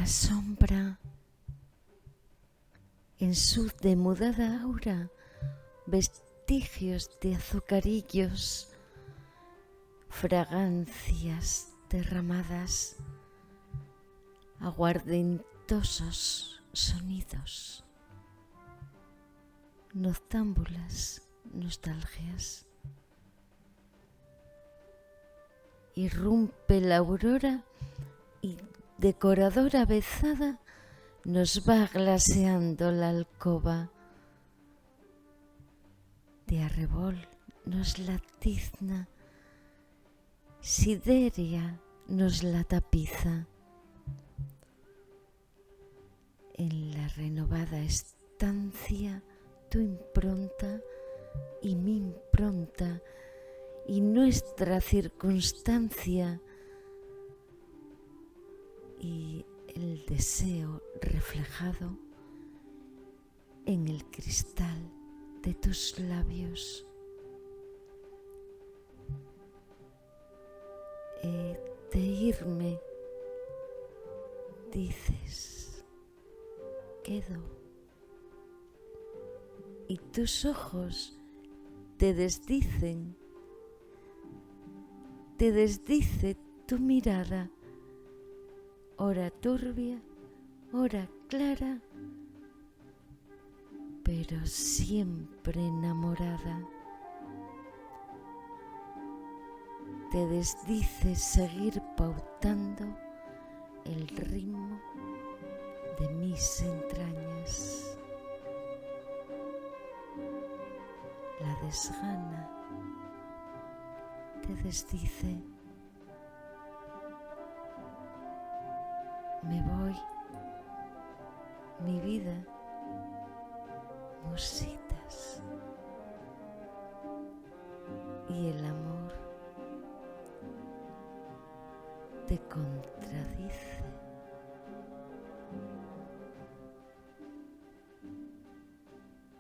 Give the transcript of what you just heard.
la sombra, en su demudada aura, vestigios de azucarillos, fragancias derramadas, aguardentosos sonidos, noctámbulas nostalgias. Irrumpe la aurora y decoradora vezada nos va glaseando la alcoba. De arrebol nos la tizna, sideria nos la tapiza. En la renovada estancia tu impronta y mi impronta y nuestra circunstancia y el deseo reflejado en el cristal de tus labios. He de irme, dices, quedo, y tus ojos te desdicen, te desdice tu mirada, ora turbia, ora clara, pero siempre enamorada. Te desdice seguir pautando el ritmo de mis entrañas. La desgana te desdice. Me voy, mi vida, musitas, y el amor te contradice.